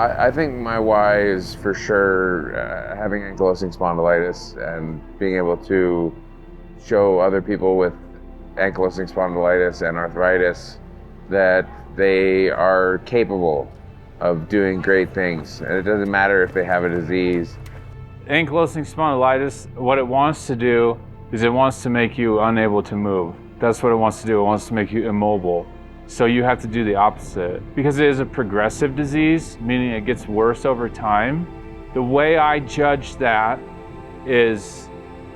I think my why is for sure having ankylosing spondylitis and being able to show other people with ankylosing spondylitis and arthritis that they are capable of doing great things. And it doesn't matter if they have a disease. Ankylosing spondylitis, what it wants to do is it wants to make you unable to move. That's what it wants to do. It wants to make you immobile. So you have to do the opposite. Because it is a progressive disease, meaning it gets worse over time, the way I judge that is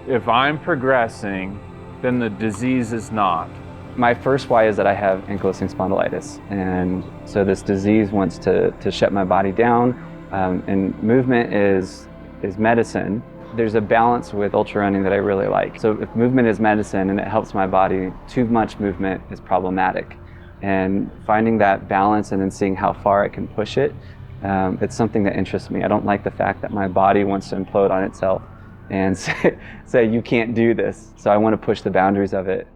if I'm progressing, then the disease is not. My first why is that I have ankylosing spondylitis. And so this disease wants to shut my body down. And movement is medicine. There's a balance with ultra running that I really like. So if movement is medicine and it helps my body, too much movement is problematic. And finding that balance and then seeing how far I can push it, it's something that interests me. I don't like the fact that my body wants to implode on itself and say you can't do this. So I want to push the boundaries of it.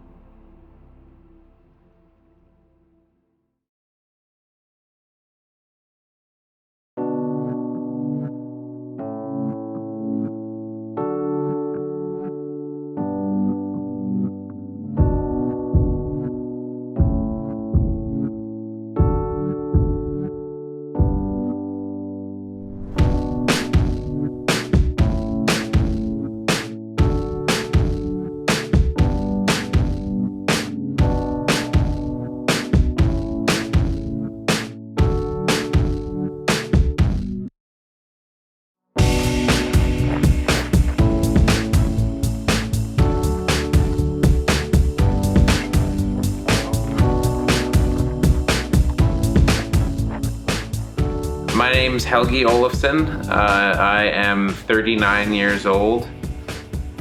My name's Helgi Olafson. I am 39 years old.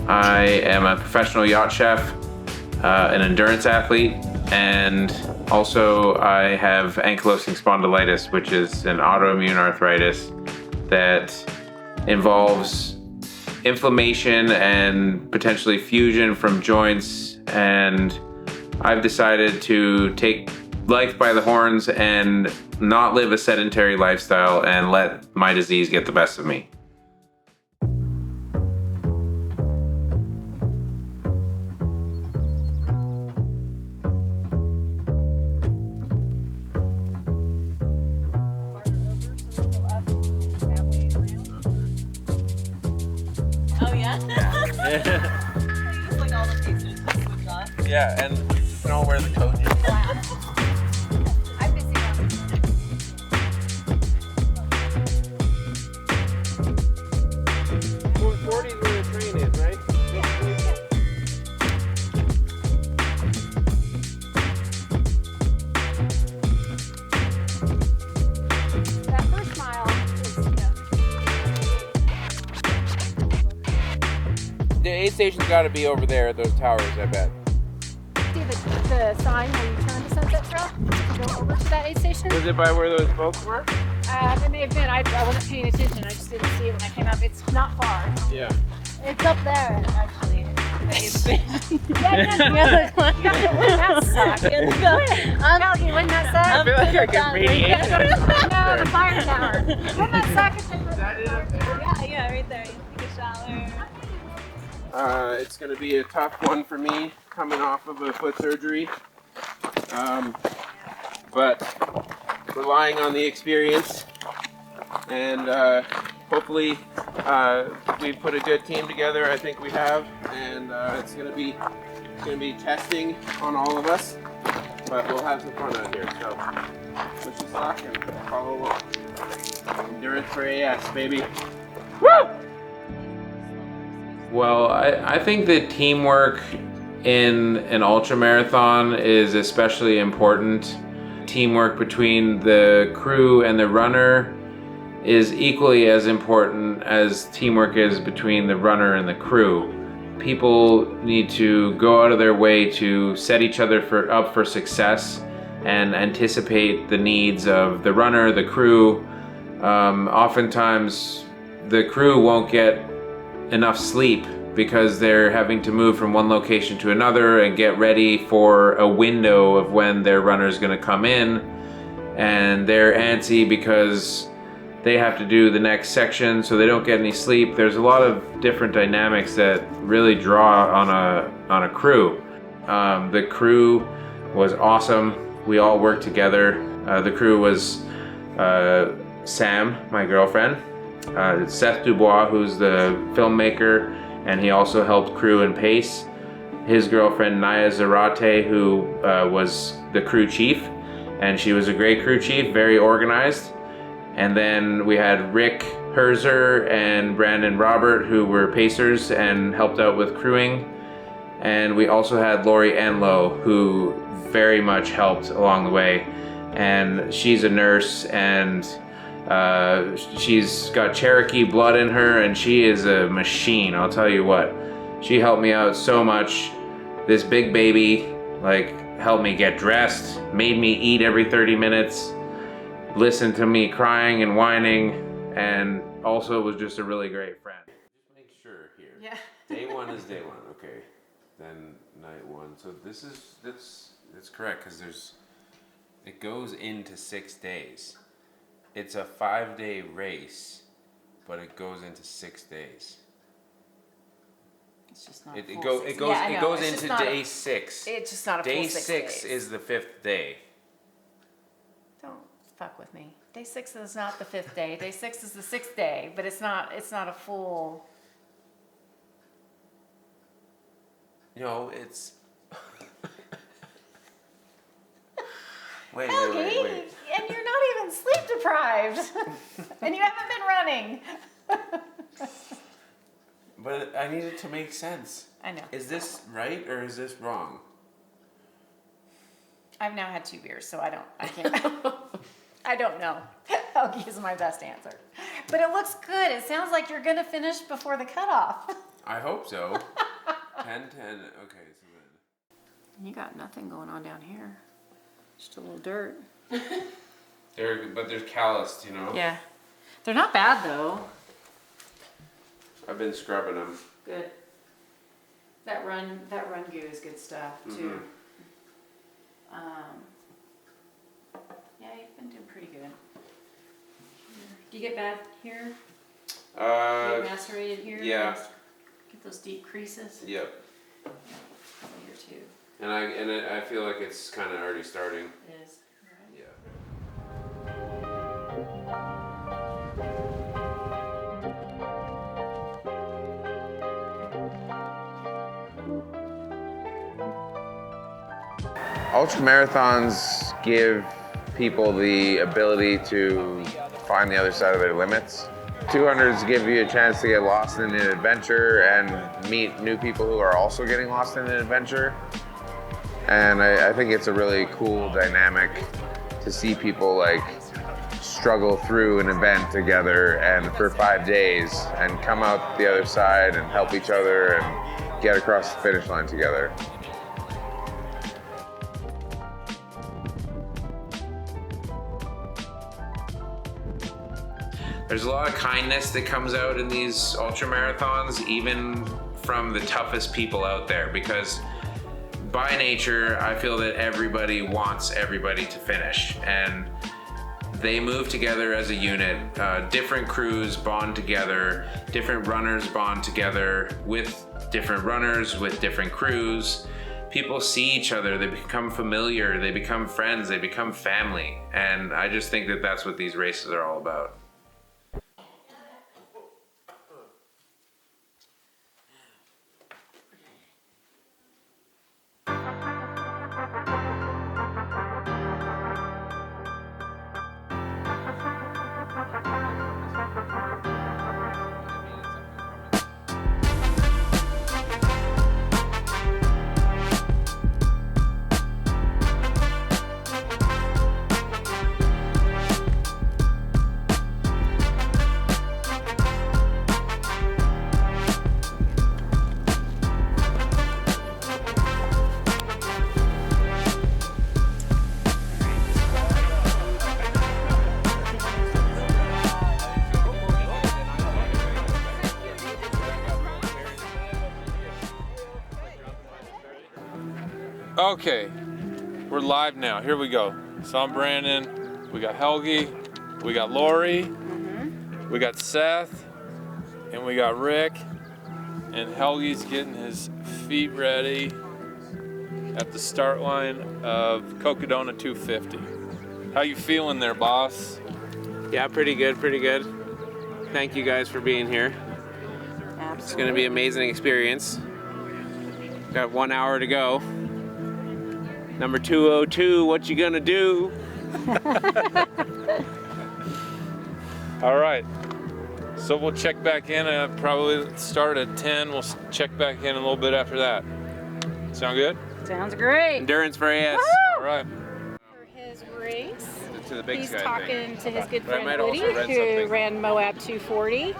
I am a professional yacht chef, an endurance athlete, and also I have ankylosing spondylitis, which is an autoimmune arthritis that involves inflammation and potentially fusion from joints. And I've decided to take life by the horns and not live a sedentary lifestyle and let my disease get the best of me. Oh yeah? It's like all the pieces just switch on. Yeah, and you know where the coach is. I'm missing out. 440 is where the train is, right? That first mile is, The aid station's got to be over there at those towers, I bet. see the sign where you turn to Sunset Trail? Go over to that aid station? Was it by where those boats were? It may have been. I wasn't paying attention. I just didn't see it when I came up. It's not far. Yeah. It's up there, actually. Yeah, wouldn't that suck? Helgi, wouldn't that suck? I feel like I get radiation. No, the fire tower. Wouldn't that suck? Is that it up there? Yeah, right there. You take a shower. It's going to be a tough one for me coming off of a foot surgery. But relying on the experience and hopefully we've put a good team together. I think we have, and it's going to be testing on all of us, but we'll have some fun out here. So push the sock and follow along. Endurance for AS, baby. Woo! Well, I think that teamwork in an ultra marathon is especially important. Teamwork between the crew and the runner is equally as important as teamwork is between the runner and the crew. People need to go out of their way to set each other up for success and anticipate the needs of the runner, the crew. Oftentimes, the crew won't get enough sleep because they're having to move from one location to another and get ready for a window of when their runner's going to come in, and they're antsy because they have to do the next section, so they don't get any sleep. There's a lot of different dynamics that really draw on a crew. The crew was awesome. We all worked together. The crew was Sam, my girlfriend, Seth DuBois, who's the filmmaker, and he also helped crew and pace. His girlfriend Naya Zarate, who was the crew chief, and she was a great crew chief, very organized. And then we had Rick Herzer and Brandon Robert, who were pacers and helped out with crewing. And we also had Lori Enlow, who very much helped along the way. And she's a nurse, and she's got Cherokee blood in her, and she is a machine, I'll tell you what. She helped me out so much. This big baby, like, helped me get dressed, made me eat every 30 minutes, listened to me crying and whining, and also was just a really great friend. Just make sure here. Yeah. Day one is day one, okay. Then night one. So that's correct, because it goes into 6 days. It's a 5-day race, but it goes into 6 days. It's just not It a full goes six. it goes Yeah, I it know. goes It's just into not day 6. It's just not a Day full 6 6 days. is the 5th day. Don't fuck with me. Day 6 is not the 5th day. Day 6 is the 6th day, but it's not a full. No, it's. wait, Helgi, wait, wait, wait. and you're not even sleep deprived, and you haven't been running. But I need it to make sense. I know. Is this right or is this wrong? I've now had 2 beers, so I can't. I don't know. Helgi is my best answer. But it looks good. It sounds like you're gonna finish before the cutoff. I hope so. 10, 10. Okay, so then. You got nothing going on down here. Just a little dirt. But they're calloused, you know. Yeah. They're not bad though. I've been scrubbing them. Good. That run goo is good stuff too. Yeah, you've been doing pretty good. Do you get bad here? Do you get macerated here? yeah. Get those deep creases. Yep. Probably here too. And I feel like it's kind of already starting. It is. Right. Yeah. Ultra marathons give people the ability to find the other side of their limits. 200s give you a chance to get lost in an adventure and meet new people who are also getting lost in an adventure. And I think it's a really cool dynamic to see people like struggle through an event together and for 5 days and come out the other side and help each other and get across the finish line together. There's a lot of kindness that comes out in these ultra marathons, even from the toughest people out there, because by nature, I feel that everybody wants everybody to finish, and they move together as a unit. Different crews bond together, different runners bond together with different runners, with different crews. People see each other, they become familiar, they become friends, they become family, and I just think that that's what these races are all about. Okay, we're live now. Here we go. So I'm Brandon. We got Helgi. We got Lori. We got Seth, and we got Rick, and Helgi's getting his feet ready at the start line of Cocodona 250. How you feeling there, boss? Yeah, pretty good, pretty good. Thank you guys for being here. Absolutely. It's gonna be an amazing experience. Got 1 hour to go. Number 202, what you gonna do? All right. So we'll check back in, probably start at 10. We'll check back in a little bit after that. Sound good? Sounds great. Endurance for AS. All right. For his race, To the big he's sky talking to his good But I friend might also Woody, read who something. ran Moab 240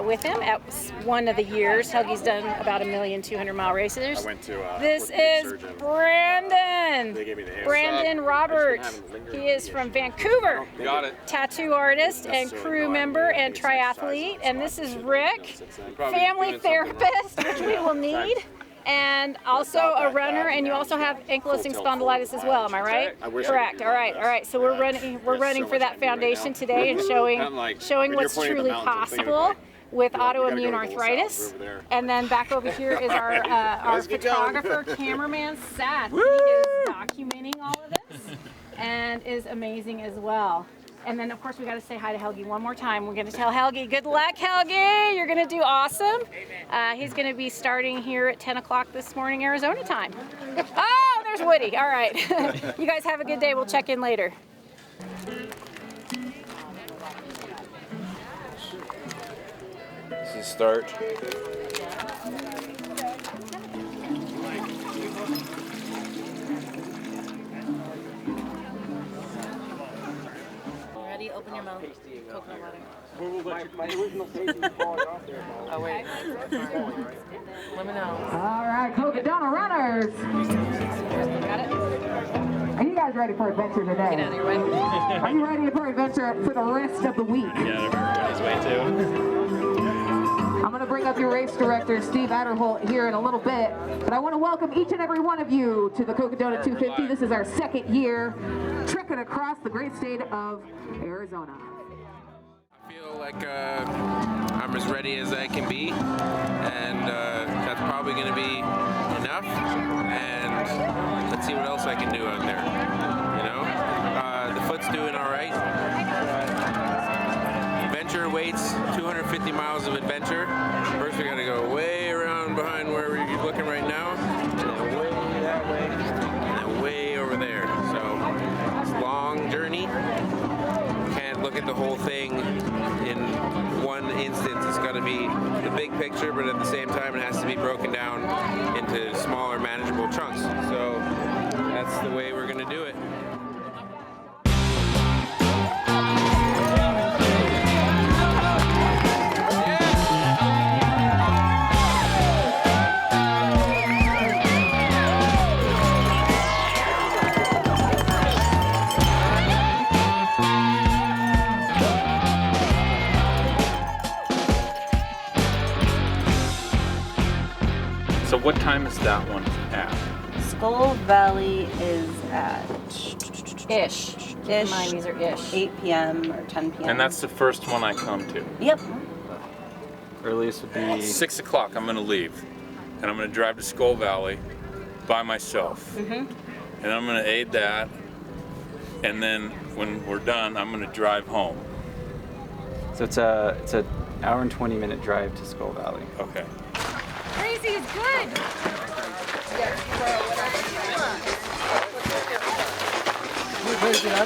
with him at one of the years. Helgi's done about 1,200,000 races. I went to This orthopedic is surgeon. Brandon. They gave me the hand. Brandon Roberts. He is from Vancouver. Got it. Tattoo artist and crew member and triathlete. And this is Rick, family therapist, which we will need. And also a runner, and you also have ankylosing spondylitis as well. Am I right? Correct. All right. All right. So we're running for that foundation today and showing what's truly possible with autoimmune arthritis. And then back over here is our photographer, cameraman, Seth. He is documenting all of this and is amazing as well. And then, of course, we got to say hi to Helgi one more time. We're going to tell Helgi, good luck, Helgi. You're going to do awesome. He's going to be starting here at 10 o'clock this morning, Arizona time. Oh, there's Woody. All right. You guys have a good day. We'll check in later. This is start. Ready? Open your mouth. Coconut water. My original safety falling off there. Oh, wait. Let me know. All right, Cocodona runners. Got it? Are you guys ready for adventure today? Get out of your way. Are you ready for adventure for the rest of the week? Yeah, everybody's way too. I'm going to bring up your race director, Steve Adderholt, here in a little bit. But I want to welcome each and every one of you to the Cocodona 250. This is our second year trekking across the great state of Arizona. I feel like I'm as ready as I can be, and that's probably going to be enough. And let's see what else I can do out there. You know, the foot's doing all right. Adventure awaits 250 miles of adventure. First, we got to go way around behind where we're looking right now, and then way that way, and then way over there. So it's a long journey. Can't look at the whole thing in one instance. It's got to be the big picture, but at the same time it has to be broken down into smaller, manageable chunks. So that's the way we're going to do it. So what time is that one at? Skull Valley is at Ish. Mine, these are ish. 8 p.m. or 10 p.m. And that's the first one I come to. Yep. Earliest would be 6 o'clock, I'm gonna leave. And I'm gonna drive to Skull Valley by myself. And I'm gonna aid that. And then when we're done, I'm gonna drive home. so it's a hour and 20-minute drive to Skull Valley. Okay. Crazy is good.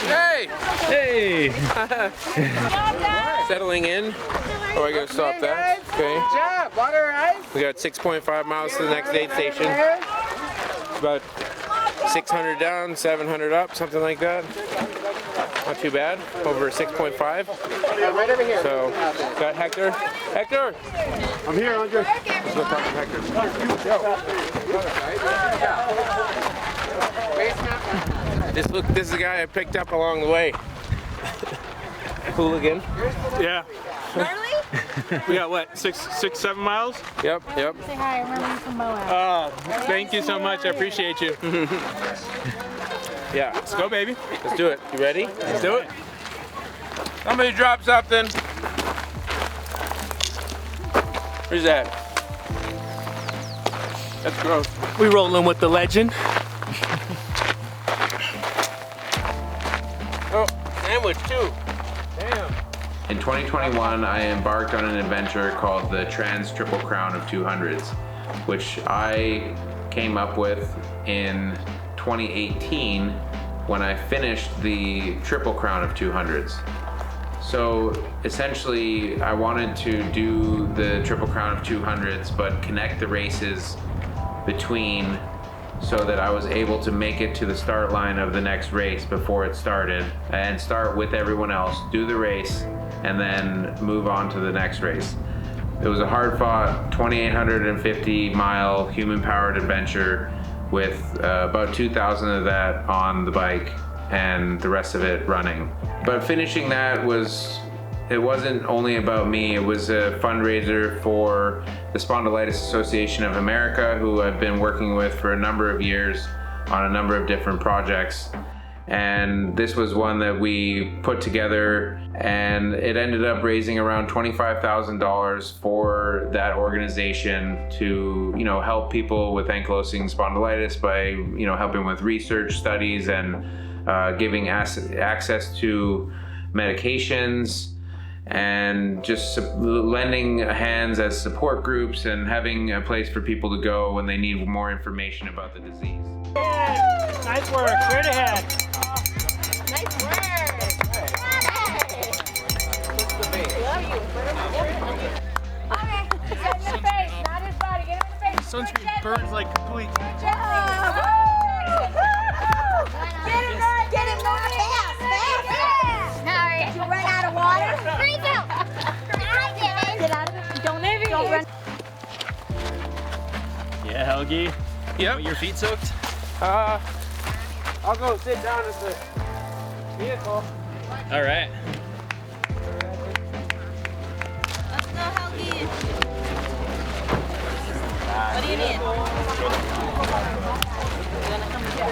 Hey! Hey! Settling in. Oh, I gotta stop that. Okay. Good job. Water ice. We got 6.5 miles to the next aid station. About 600 down, 700 up, something like that. Not too bad. Over 6.5. Right over here. So, got Hector. Hector! I'm here, Andre. Let's go talk to Hector. This is the guy I picked up along the way. Hooligan. Yeah. We got what, 7 miles? Yep. Say hi, I remember you from Moab. Thank you so much. I appreciate you. Yeah. Let's go, baby. Let's do it. You ready? Let's do it. Somebody drop something. Where's that? That's gross. We rolling with the legend. Oh, sandwich too. Damn. In 2021, I embarked on an adventure called the Trans Triple Crown of 200s, which I came up with in 2018 when I finished the Triple Crown of 200s. So essentially, I wanted to do the Triple Crown of 200s, but connect the races between so that I was able to make it to the start line of the next race before it started and start with everyone else, do the race, and then move on to the next race. It was a hard-fought 2,850-mile human-powered adventure with about 2,000 of that on the bike and the rest of it running. But finishing that it wasn't only about me, it was a fundraiser for the Spondylitis Association of America, who I've been working with for a number of years on a number of different projects. And this was one that we put together, and it ended up raising around $25,000 for that organization to, help people with ankylosing spondylitis by, helping with research studies and giving access to medications and just lending hands as support groups and having a place for people to go when they need more information about the disease. Nice work, straight ahead. Nice work. Love you. Okay, get in the face, not his body. Get him in the face. Sunscreen burns like complete. Good job. Get him right. Get him right. Fast. Sorry. Did you run out of water? Freeze out. Get out of it. Don't run. Yeah, Helgi. Yep. Your feet soaked? I'll go sit down at the vehicle. All right. Let's go, Helgi. What do you need? You wanna come here?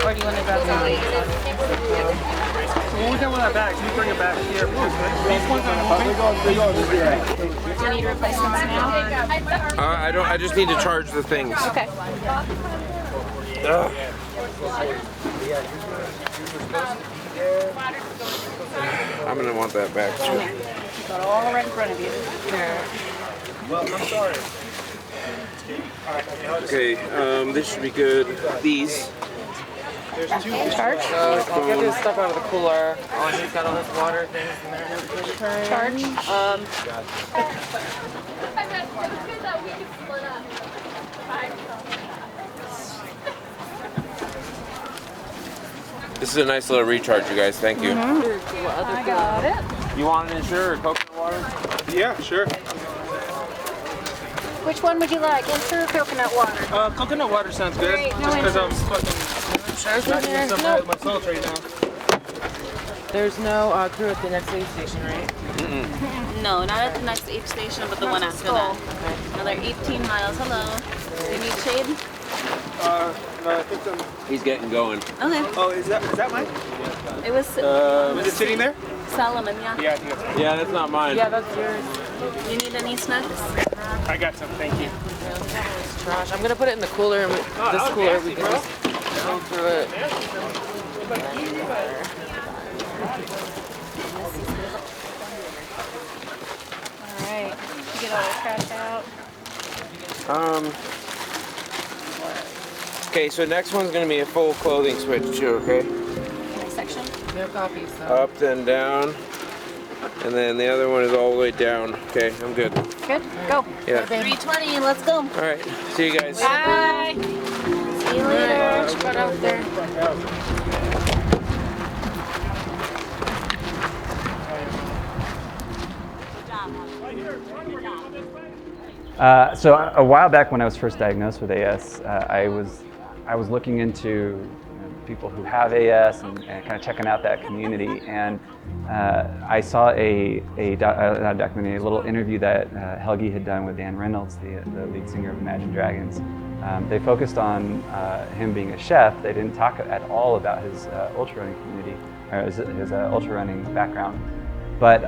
Or do you wanna grab some? When we come with that bag, can you bring it back here? These ones are Do you need replacements now? I just need to charge the things. Okay. I'm gonna want that back too. You got all right in front of you. Well, I'm sorry. Okay, this should be good. These. There's two charge. I'll get this stuff out of the cooler. Oh, he's got all this water things in there. Charge. This is a nice little recharge, you guys. Thank you. I got it. You want an Ensure or coconut water? Yeah, sure. Which one would you like? Ensure or coconut water? Coconut water sounds good. Great, no Just because I'm Ensure. fucking scratching myself out with my salt right now. There's no crew at the next aid station, right? No, not at the next aid station, but the one after that. Another 18 miles. Hello. Do you need shade? No, I think I'm... He's getting going. Okay. Oh, is that mine? It was. Is it sitting there? Solomon, yeah. Yeah, I think it's Yeah, that's not mine. Yeah, that's yours. You need any snacks? I got some, thank you. It's trash. I'm gonna put it in the cooler. And this cooler, we can just go through it. Alright. You get all the trash out. Okay, so next one's gonna be a full clothing switch too, okay? Next section. No copies, though. Up, then down. And then the other one is all the way down. Okay, I'm good. Good? Go. Yeah. 320, let's go. Alright, see you guys. Bye. See you later. Put out there. So a while back when I was first diagnosed with AS, I was looking into people who have AS and kind of checking out that community, and I saw a little interview that Helgi had done with Dan Reynolds, the lead singer of Imagine Dragons. They focused on him being a chef. They didn't talk at all about his ultra running community or his ultra running background, but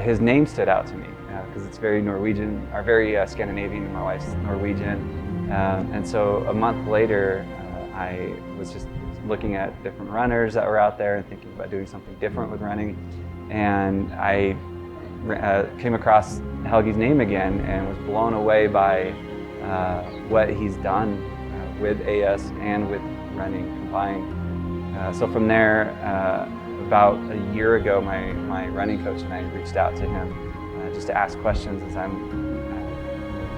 his name stood out to me because it's very Norwegian, or very Scandinavian. My wife's Norwegian, and so a month later, I was just looking at different runners that were out there and thinking about doing something different with running, and I came across Helgi's name again and was blown away by what he's done with AS and with running combined. So from there, about a year ago, my running coach and I reached out to him just to ask questions as I'm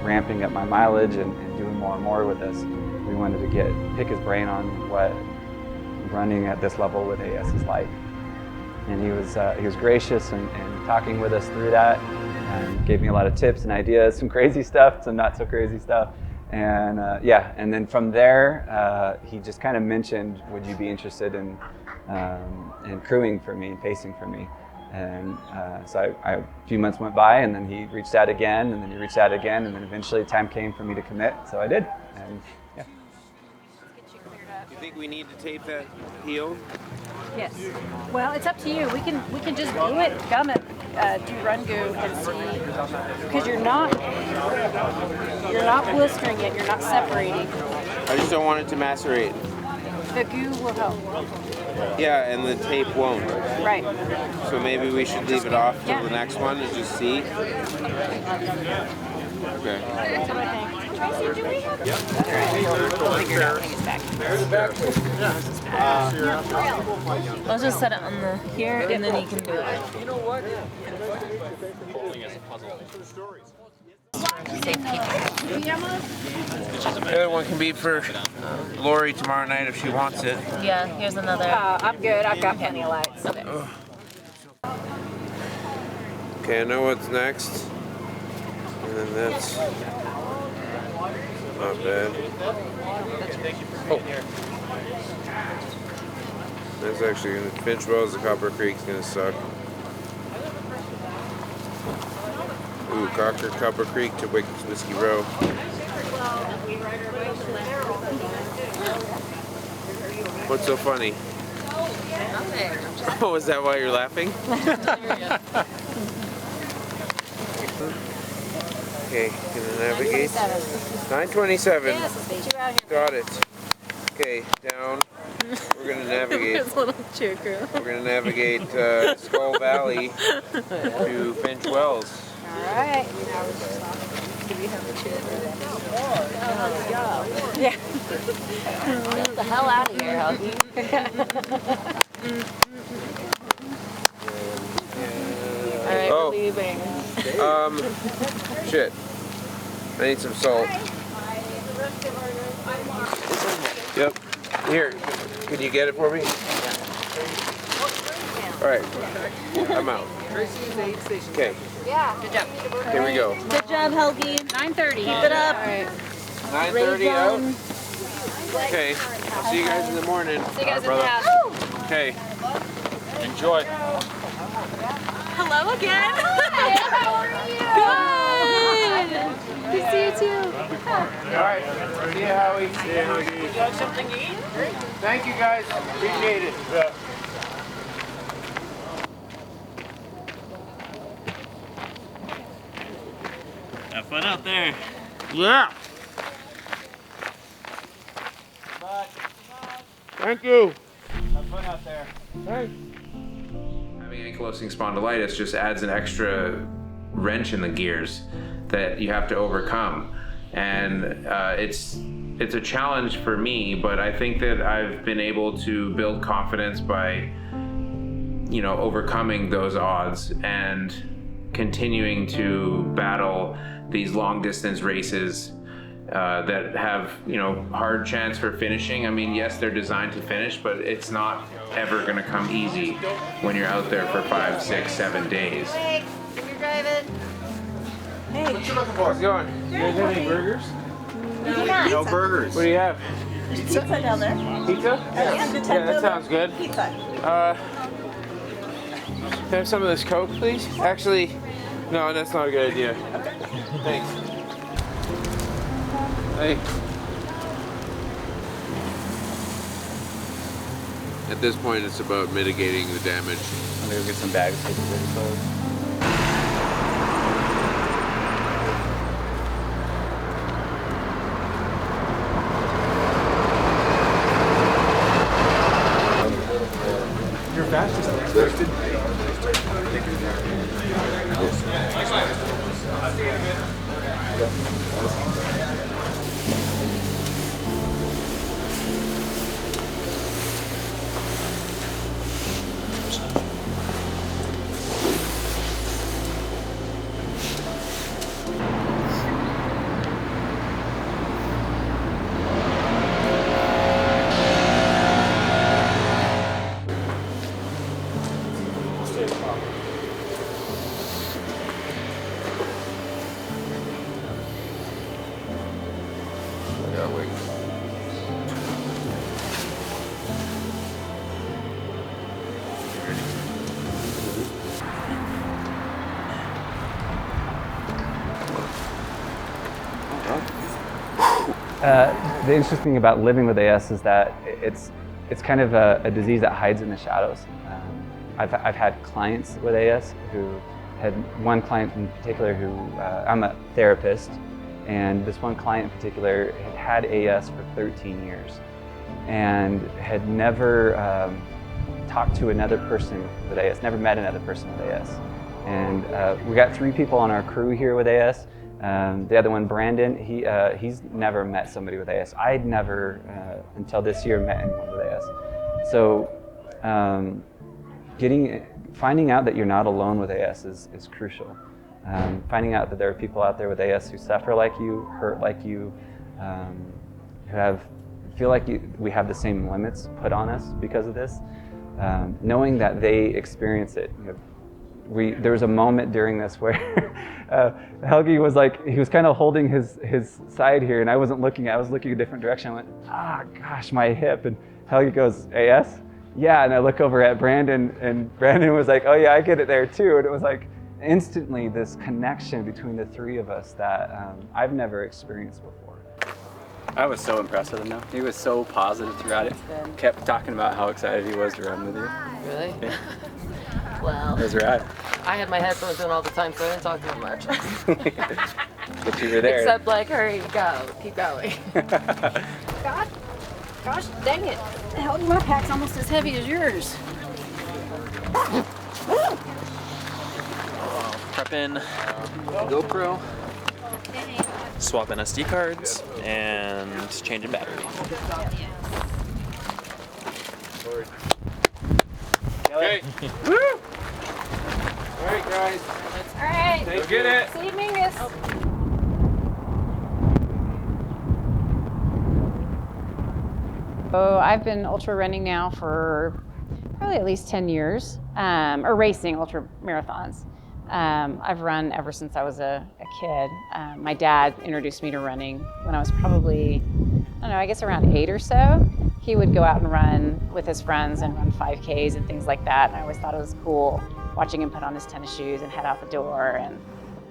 ramping up my mileage and doing more and more with this. We wanted to pick his brain on what running at this level with AS is like. And he was gracious and talking with us through that, and gave me a lot of tips and ideas, some crazy stuff, some not so crazy stuff. And yeah, and then from there, he just kind of mentioned, would you be interested in crewing for me, pacing for me? And so a few months went by, and then he reached out again, and then he reached out again, and then eventually time came for me to commit, so I did. And yeah. Do you think we need to tape that heel? Yes. Well, it's up to you. We can just glue it, gum it, do run goo and see, because you're not blistering it, you're not separating. I just don't want it to macerate. The goo will help. Yeah, and the tape won't. Right. So maybe we should leave it off till the next one and just see. Okay. That's what I think. Tracy, do we have We'll figure it out when he gets back. I'll just set it on the here, and then you can do it. You know what? The other one can be for Lori tomorrow night if she wants it. Yeah, here's another. I'm good. I've got plenty of lights. Okay. Okay, I know what's next. And then that's not bad. Oh. That's actually going to, Finch Wells, the Copper Creek's going to suck. Ooh, Copper Creek to Whiskey Row. What's so funny? Oh, is that why you're laughing? Okay, gonna navigate. 927. Got it. Okay, down. We're gonna navigate. There's a little cheer crew. We're gonna navigate Skull Valley to Finch Wells. All right. Do we have the cheer crew? Yeah. Get the hell out of here, Helgi. Alright, we're leaving. Shit. I need some salt. Yep. Here, can you get it for me? Alright, I'm out. Okay. Yeah. Good job. Here we go. Good job, Helgi. 9:30. Keep it up. 9:30 out. Okay. I'll see you guys in the morning. See you guys in the house. Okay. Enjoy. Hello again. Hey, how are you? Good. Good to see you too. All right. See you, Howie. See you, Howie. You got something to eat? Thank you, guys. Appreciate it. Yeah. Have fun out there. Yeah. Thank you. Have fun out there. Thanks. Having ankylosing spondylitis just adds an extra wrench in the gears that you have to overcome, and it's a challenge for me, but I think that I've been able to build confidence by, you know, overcoming those odds and continuing to battle these long distance races that have, you know, hard chance for finishing. I mean, yes, they're designed to finish, but it's not ever going to come easy when you're out there for 5, 6, 7 days. Hey, you're driving. Hey. What you looking for? How's it going? You guys have any burgers? No burgers. What do you have? Pizza down there. Pizza? Yeah, that sounds good. Pizza. Can I have some of this Coke, please? Actually, no, that's not a good idea. Thanks. Hey. At this point, it's about mitigating the damage. I'm gonna go get some bags. The interesting thing about living with AS is that it's kind of a disease that hides in the shadows. I've had clients with AS who had one client in particular who, I'm a therapist, and this one client in particular had AS for 13 years and had never talked to another person with AS, never met another person with AS. And we got 3 people on our crew here with AS. The other one, Brandon, he's never met somebody with AS. I'd never, until this year, met anyone with AS. So finding out that you're not alone with AS is crucial. Finding out that there are people out there with AS who suffer like you, hurt like you, who feel like we have the same limits put on us because of this. Knowing that they experience it. There was a moment during this where Helgi was like, he was kind of holding his side here, and I wasn't looking, I was looking a different direction. I went, gosh, my hip. And Helgi goes, AS? Yeah, and I look over at Brandon, and Brandon was like, oh yeah, I get it there too. And it was like instantly this connection between the 3 of us that I've never experienced before. I was so impressed with him though. He was so positive throughout it. Kept talking about how excited he was to run with you. Really? Yeah. Well, It was rad. I had my headphones in all the time, so I didn't talk to him much. But you were there. Except like, hurry, go, keep going. Gosh, dang it. The hell, my pack's almost as heavy as yours. Prepping GoPro, swapping SD cards, and changing battery. Okay. Woo! All right, guys. All right. Go get it. See you, Mingus. So I've been ultra running now for probably at least 10 years, or racing ultra marathons. I've run ever since I was a kid. My dad introduced me to running when I was probably, I don't know, I guess around 8 or so. He would go out and run with his friends and run 5Ks and things like that. And I always thought it was cool watching him put on his tennis shoes and head out the door and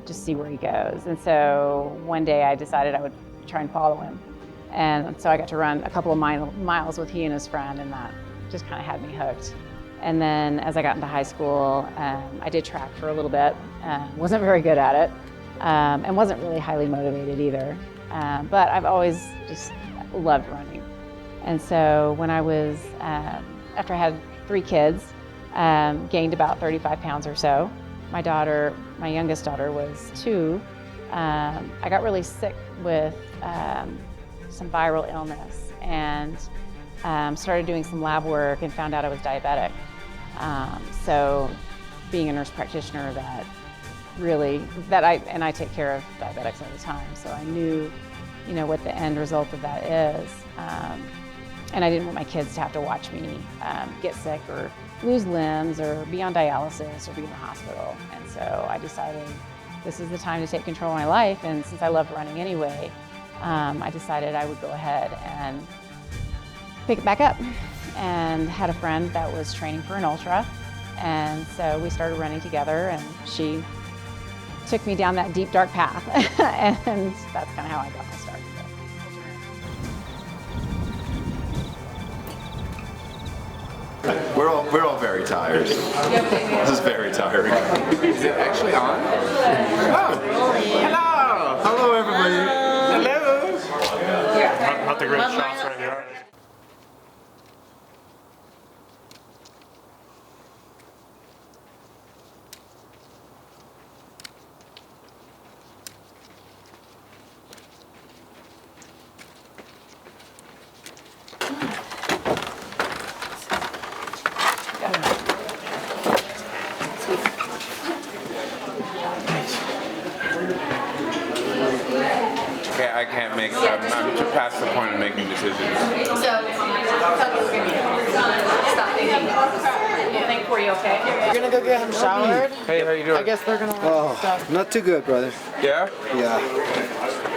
just see where he goes. And so one day I decided I would try and follow him. And so I got to run a couple of miles with he and his friend, and that just kind of had me hooked. And then as I got into high school, I did track for a little bit. Wasn't very good at it, and wasn't really highly motivated either. But I've always just loved running. And so when I was, after I had 3 kids, gained about 35 pounds or so. My youngest daughter was 2. I got really sick with some viral illness and started doing some lab work and found out I was diabetic. So being a nurse practitioner, I take care of diabetics all the time. So I knew, what the end result of that is. And I didn't want my kids to have to watch me get sick or lose limbs or be on dialysis or be in the hospital. And so I decided this is the time to take control of my life. And since I loved running anyway, I decided I would go ahead and pick it back up. And had a friend that was training for an ultra. And so we started running together, and she took me down that deep, dark path. And that's kind of how I got my start. We're all very tired. This is very tiring. Is it actually on? Oh, hello! Hello, everybody. Hello. Not the great shots right here. I can't make. I'm past the point of making decisions. So, stop thinking. We'll think for you, okay? You're gonna go get him showered? Hey, how you doing? I guess they're gonna want stuff. Not too good, brother. Yeah? Yeah.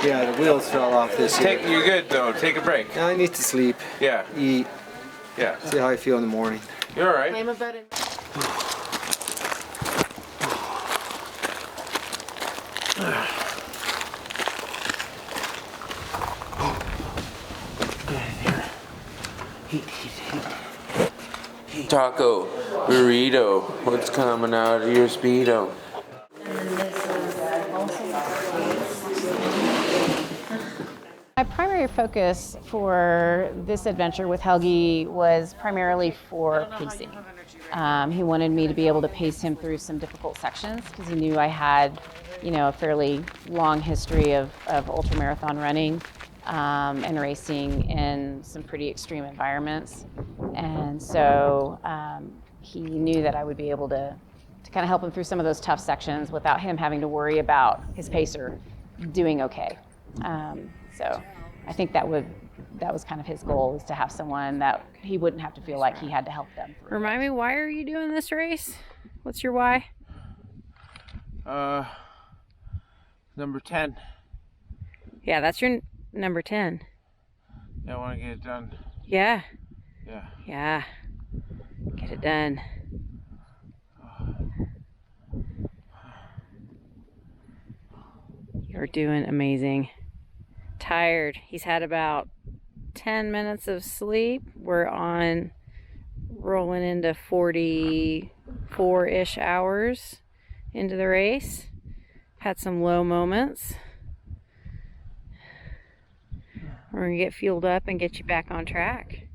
Yeah, the wheels fell off this year. You're good though. Take a break. I need to sleep. Yeah. Eat. Yeah. See how I feel in the morning. You're all right. Claim a bed in. Taco, burrito, what's coming out of your Speedo? My primary focus for this adventure with Helgi was primarily for pacing. He wanted me to be able to pace him through some difficult sections because he knew I had, a fairly long history of ultramarathon running and racing in some pretty extreme environments. And so he knew that I would be able to kind of help him through some of those tough sections without him having to worry about his pacer doing okay. So I think that was kind of his goal, is to have someone that he wouldn't have to feel like he had to help them. Remind me, why are you doing this race? What's your why? Number 10. Yeah, that's your number 10. Yeah, I want to get it done. Yeah. Yeah. Yeah. Get it done. You're doing amazing. Tired. He's had about 10 minutes of sleep. We're rolling into 44-ish hours into the race. Had some low moments. We're gonna get fueled up and get you back on track.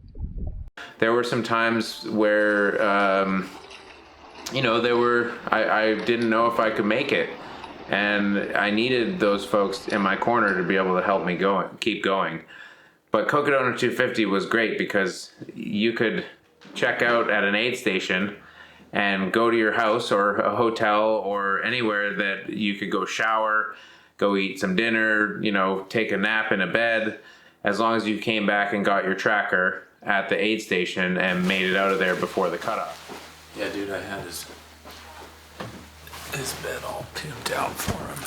There were some times where, I didn't know if I could make it. And I needed those folks in my corner to be able to help me keep going. But Cocodona 250 was great because you could check out at an aid station and go to your house or a hotel or anywhere that you could go shower, go eat some dinner, take a nap in a bed, as long as you came back and got your tracker at the aid station and made it out of there before the cutoff. Yeah, dude, I had his bed all tuned out for him.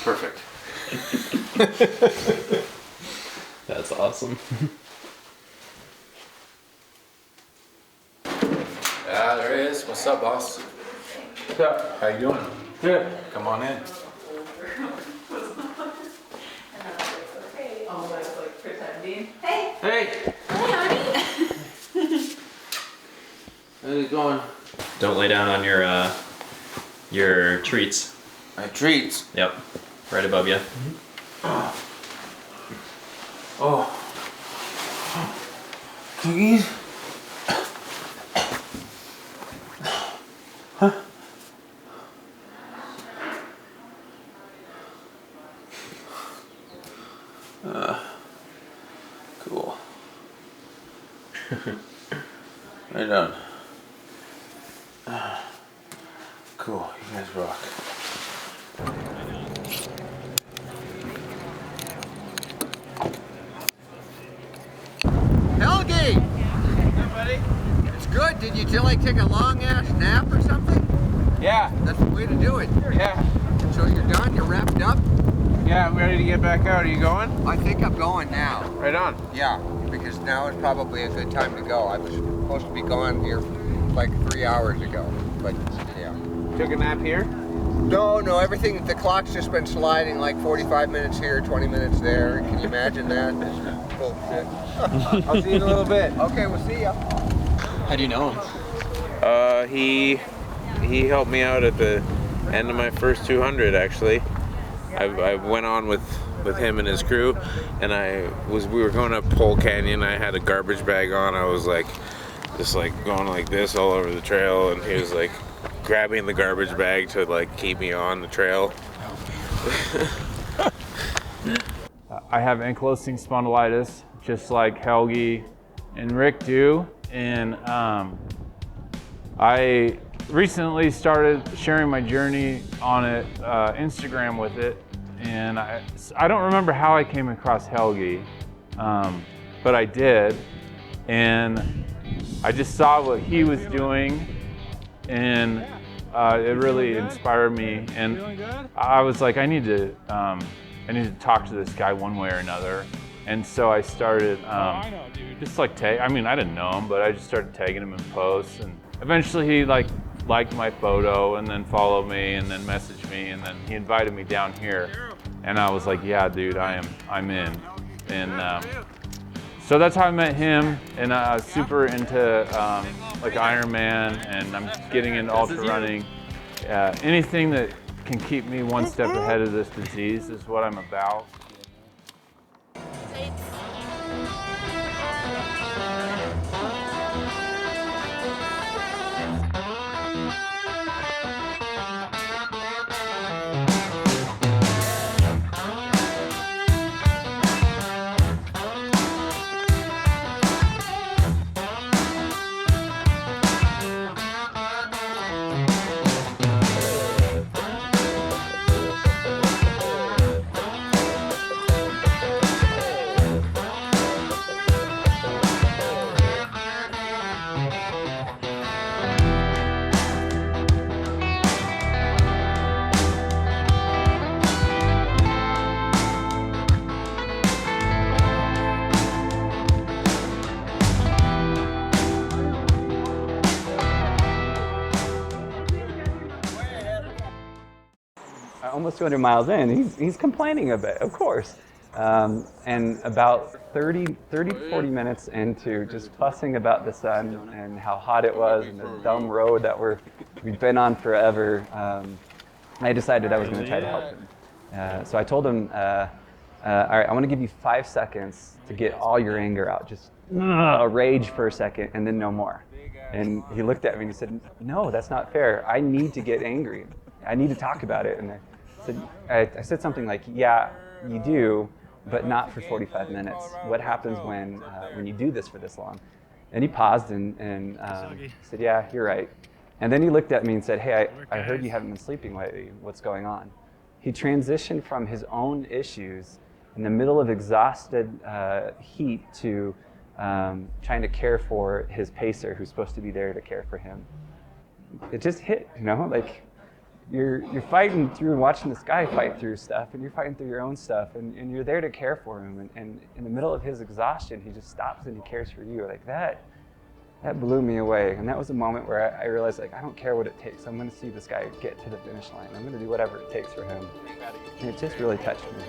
Perfect. That's awesome. Yeah, there he is. What's up, boss? What's up? How you doing? Good. Come on in. Hey! How's it going? Don't lay down on your treats. My treats? Yep. Right above you. Oh. Cookies? Huh? Cool. Right on. Cool, you guys rock. Helgi! Hey, buddy. It's good. Did you take a long ass nap or something? Yeah. That's the way to do it. Yeah. So you're done? You're wrapped up? Yeah, I'm ready to get back out. Are you going? I think I'm going now. Right on. Yeah, because now is probably a good time to go. I was supposed to be gone here like 3 hours ago, but yeah. Took a nap here? No, everything, the clock's just been sliding like 45 minutes here, 20 minutes there. Can you imagine that? This is bullshit. I'll see you in a little bit. Okay, we'll see ya. How do you know him? He helped me out at the end of my first 200, actually. I went on with him and his crew, and we were going up Pole Canyon. I had a garbage bag on. I was just going like this all over the trail, and he was like grabbing the garbage bag to keep me on the trail. I have ankylosing spondylitis, just like Helgi and Rick do. And I recently started sharing my journey on Instagram with it. And I don't remember how I came across Helgi, but I did. And I just saw what he was doing, and it really inspired me. And I was like, I need to talk to this guy one way or another. And so I started just like I mean, I didn't know him, but I just started tagging him in posts. And eventually he liked my photo and then followed me and then messaged me, and then he invited me down here. And I was like, yeah, dude, I'm in. And so that's how I met him, and I was super into like Ironman, and I'm getting into ultra running. Anything that can keep me one step ahead of this disease is what I'm about. Almost 200 miles in, he's complaining a bit, of course. And about 30 to 40 minutes into just fussing about the sun and how hot it was and the dumb road that we've been on forever, I decided I was going to try to help him. So I told him, all right, I want to give you 5 seconds to get all your anger out. Just rage for a second and then no more. And he looked at me and he said, no, that's not fair. I need to get angry. I need to talk about it. And I said something like, yeah, you do, but not for 45 minutes. What happens when you do this for this long? And he paused and said, yeah, you're right. And then he looked at me and said, hey, I heard you haven't been sleeping lately. What's going on? He transitioned from his own issues in the middle of exhausted heat to trying to care for his pacer, who's supposed to be there to care for him. It just hit, like, you're fighting through watching this guy fight through stuff, and you're fighting through your own stuff, and you're there to care for him. And in the middle of his exhaustion, he just stops and he cares for you. Like that blew me away. And that was a moment where I realized, like, I don't care what it takes. I'm going to see this guy get to the finish line. I'm going to do whatever it takes for him. And it just really touched me.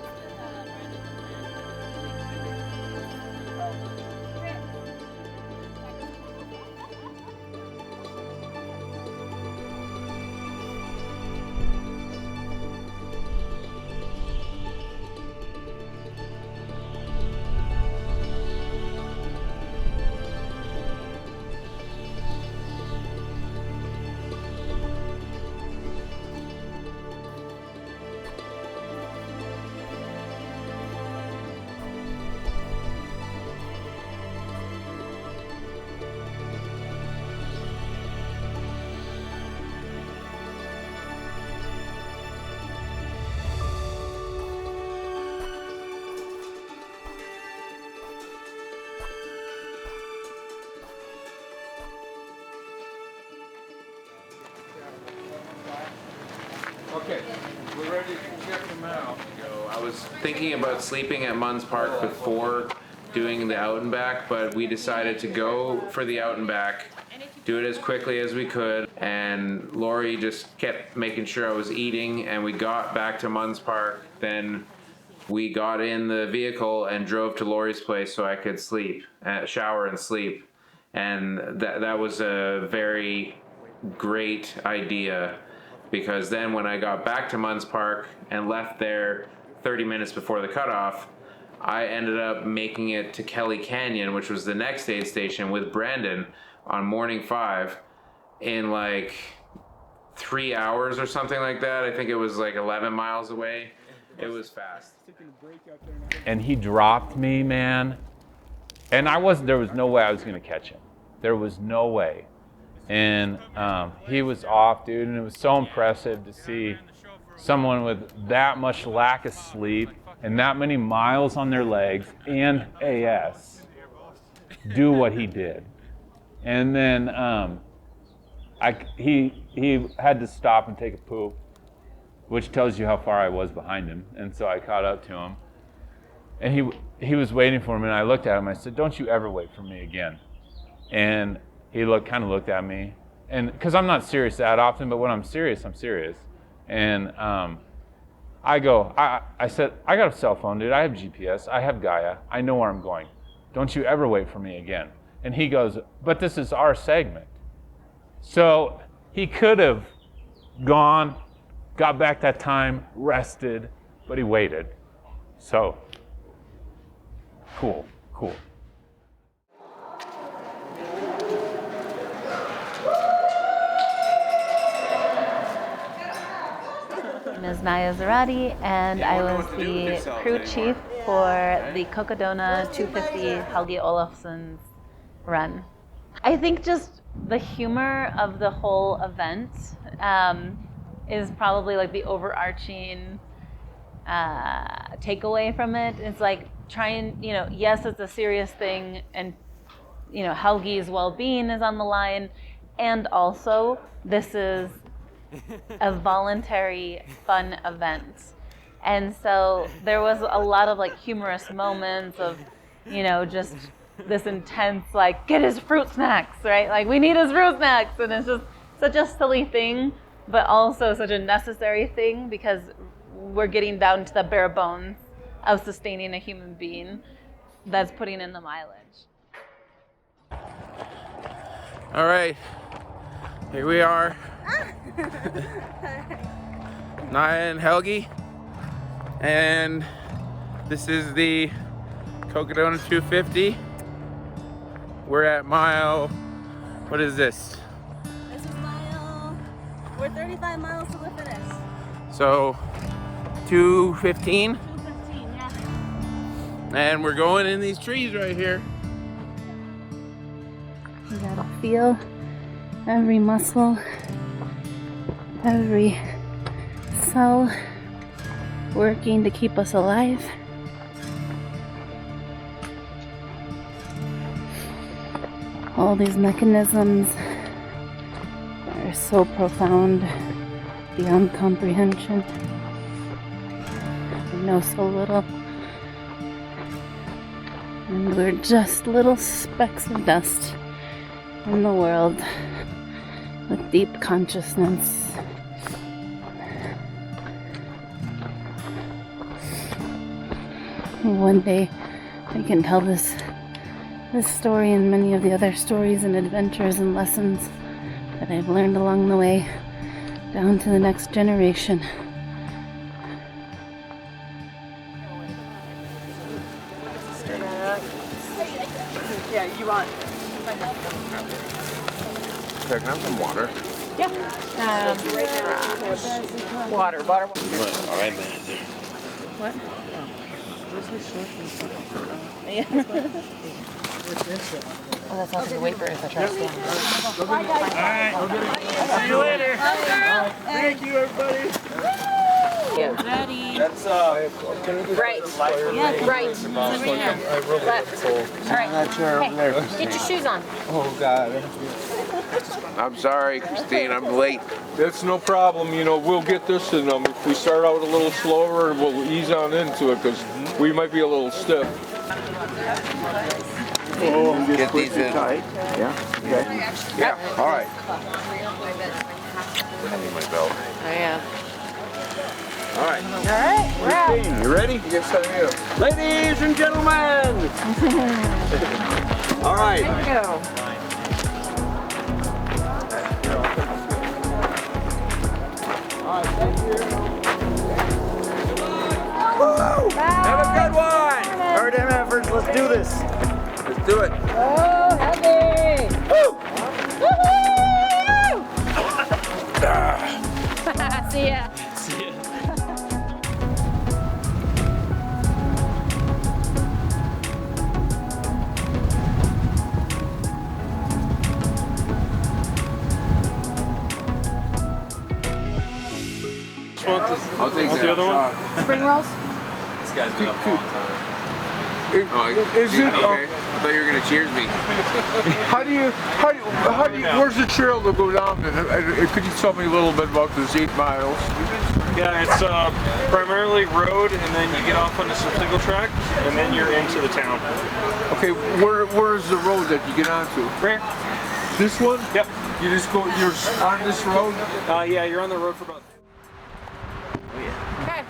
Okay, we're ready to check them out. I was thinking about sleeping at Munns Park before doing the out and back, but we decided to go for the out and back, do it as quickly as we could, and Lori just kept making sure I was eating, and we got back to Munns Park. Then we got in the vehicle and drove to Lori's place so I could sleep, shower and sleep, and that was a very great idea. Because then when I got back to Munns Park and left there 30 minutes before the cutoff, I ended up making it to Kelly Canyon, which was the next aid station, with Brandon on morning 5 in like 3 hours or something like that. I think it was like 11 miles away. It was fast. And he dropped me, man. And there was no way I was gonna catch him. There was no way. And he was off, dude, and it was so impressive to see someone with that much lack of sleep and that many miles on their legs and AS do what he did. And then he had to stop and take a poop, which tells you how far I was behind him. And so I caught up to him, and he was waiting for me, and I looked at him. I said, "Don't you ever wait for me again." And he kind of looked at me, and because I'm not serious that often, but when I'm serious, I'm serious. And I said, "I got a cell phone, dude. I have GPS. I have Gaia. I know where I'm going. Don't you ever wait for me again." And he goes, "But this is our segment." So he could have gone, got back that time, rested, but he waited. So cool. My name is Naya Zarati, and I was the crew chief for the Cocodona 250 Helgi Olafson's run. I think just the humor of the whole event is probably like the overarching takeaway from it. It's like trying, yes, it's a serious thing, and Helgi's well-being is on the line, and also this is a voluntary fun event. And so there was a lot of like humorous moments of, just this intense, like, get his fruit snacks, right? Like, we need his fruit snacks. And it's just such a silly thing, but also such a necessary thing, because we're getting down to the bare bones of sustaining a human being that's putting in the mileage. All right, here we are. Naya and Helgi, and this is the Cocodona 250. We're at mile, what is this? This is we're 35 miles to the finish. So 215? 215, yeah. And we're going in these trees right here. You gotta feel every muscle, every cell working to keep us alive. All these mechanisms are so profound, beyond comprehension. We know so little. And we're just little specks of dust in the world with deep consciousness. One day I can tell this story and many of the other stories and adventures and lessons that I've learned along the way down to the next generation. Yeah, you want? Can I have some water? Yeah. Water. All right, man. What? Oh, that's not the waiver if I try to stand. Bye, guys. All right. See you later. Thank you, everybody. Ready. That's Right. Yeah, right. Left. All right. Hey, get your shoes on. Oh God. I'm sorry, Christine, I'm late. That's no problem, we'll get this in them. If we start out a little slower, we'll ease on into it, because we might be a little stiff. Get these in. Tight. Yeah. Okay. Yeah, all right. I need my belt. I am. All right. All right, we're out. You ready? Yes, I am. Ladies and gentlemen! All right. Here we go. Woo! Have a good one! RDM efforts, let's do this. Let's do it. Oh, Helgi! Woo! Woohoo! See ya. I'll take What's the other one? Spring rolls? This guy's been up a long time. Is it? Okay. I thought you were gonna cheers me. How do you, where's the trail to go down? Could you tell me a little bit about this 8 miles? Yeah, it's primarily road, and then you get off on the single track, and then you're into the town. Okay, where is the road that you get onto? Right here. This one? Yep. You just go, you're on this road? Yeah, you're on the road for about... Okay.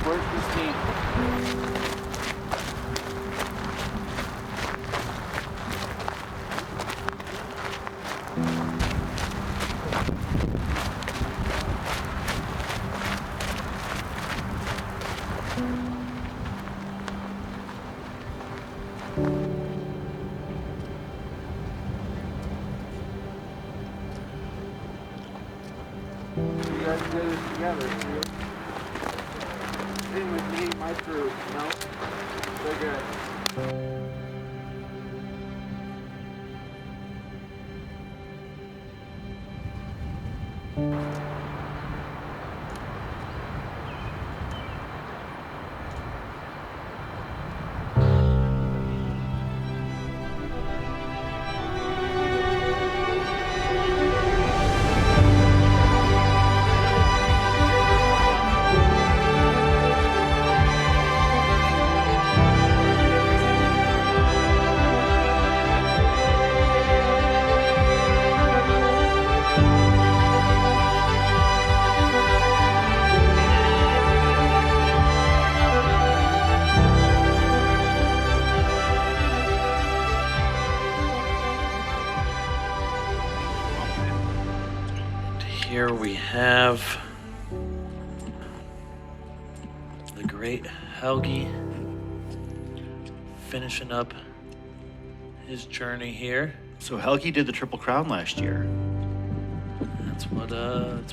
Where's the steam? You guys did it together. Same with me, my crew, you know? They're good. Here we have the great Helgi finishing up his journey here. So Helgi did the Triple Crown last year. That's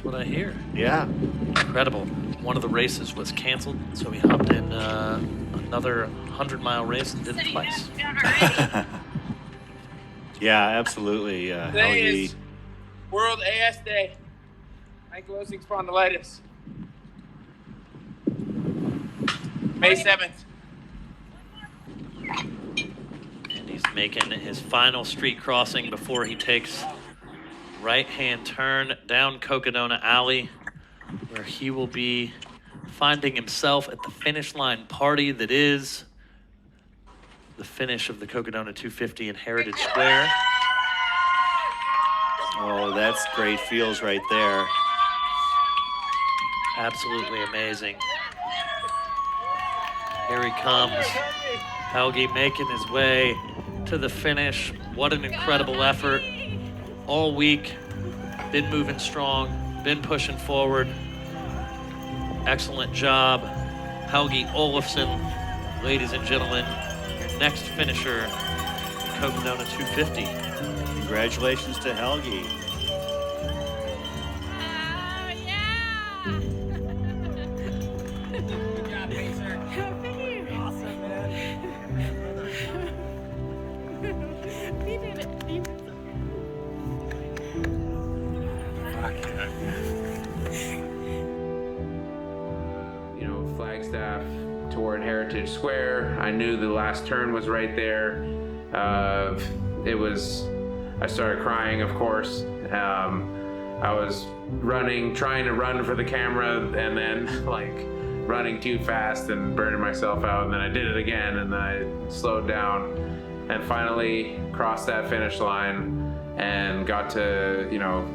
what I hear. Yeah. Incredible. One of the races was canceled, so he hopped in another 100-mile race and did it twice. Yeah, absolutely. Today Helgi. is World AS Day. Ankylosing Spondylitis. May 7th. And he's making his final street crossing before he takes right-hand turn down Cocodona Alley, where he will be finding himself at the finish line party that is the finish of the Cocodona 250 in Heritage Square. Oh, that's great feels right there. Absolutely amazing. Here he comes. Helgi making his way to the finish. What an incredible effort. All week, been moving strong, been pushing forward. Excellent job. Helgi Olafson, ladies and gentlemen, your next finisher, Cocodona 250. Congratulations to Helgi. You know, Flagstaff toward Heritage Square. I knew the last turn was right there. I started crying, of course. I was trying to run for the camera, and then like running too fast and burning myself out. And then I did it again, and then I slowed down and finally crossed that finish line and got to, you know,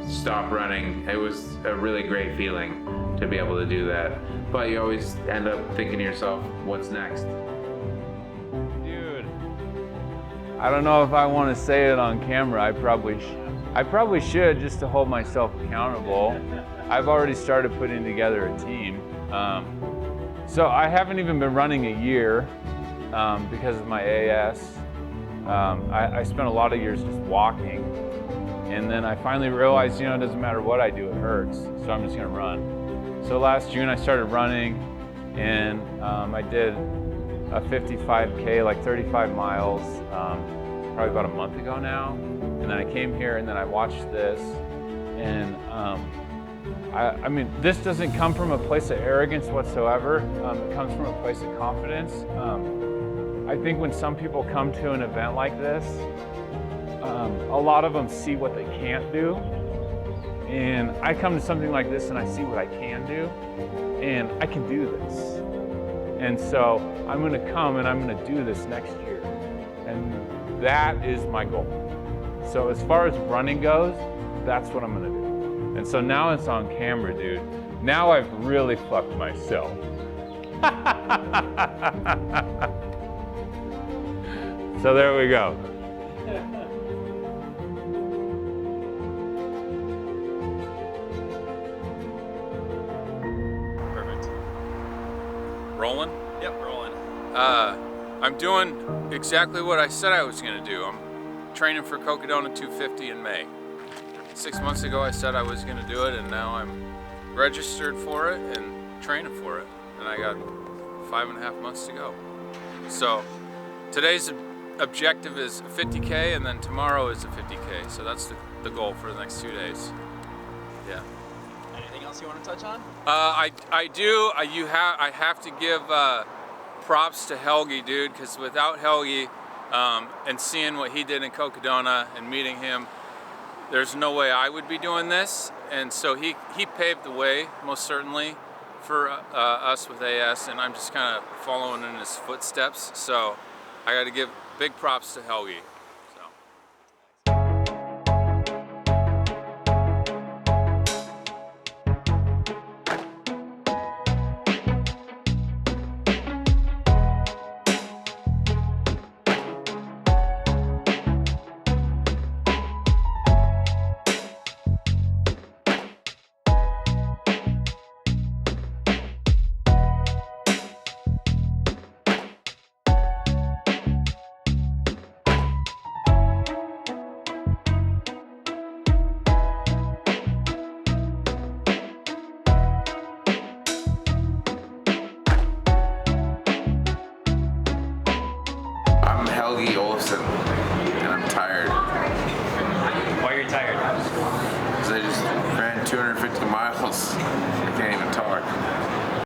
stop running. It was a really great feeling to be able to do that. But you always end up thinking to yourself, what's next? Dude, I don't know if I want to say it on camera. I probably should, just to hold myself accountable. I've already started putting together a team. So I haven't even been running a year because of my AS. I spent a lot of years just walking. And then I finally realized, you know, it doesn't matter what I do, it hurts. So I'm just gonna run. So last June I started running, and I did a 55K, like 35 miles, probably about a month ago now. And then I came here and then I watched this, and I mean, this doesn't come from a place of arrogance whatsoever. It comes from a place of confidence. I think when some people come to an event like this, a lot of them see what they can't do. And I come to something like this and I see what I can do, and I can do this. And so I'm gonna come and I'm gonna do this next year. And that is my goal. So as far as running goes, that's what I'm gonna do. And so now it's on camera, dude. Now I've really fucked myself. So there we go. Perfect. Rolling? Yep, rolling. I'm doing exactly what I said I was gonna do. I'm training for Cocodona 250 in May. 6 months ago I said I was gonna do it, and now I'm registered for it and training for it. And I got 5.5 months to go. So today's objective is 50K, and then tomorrow is a 50K. So that's the goal for the next 2 days. Yeah. Anything else you want to touch on? I do. I have to give props to Helgi, dude, because without Helgi and seeing what he did in Cocodona and meeting him, there's no way I would be doing this. And so he paved the way, most certainly, for us with AS, and I'm just kind of following in his footsteps. So I got to give big props to Helgi.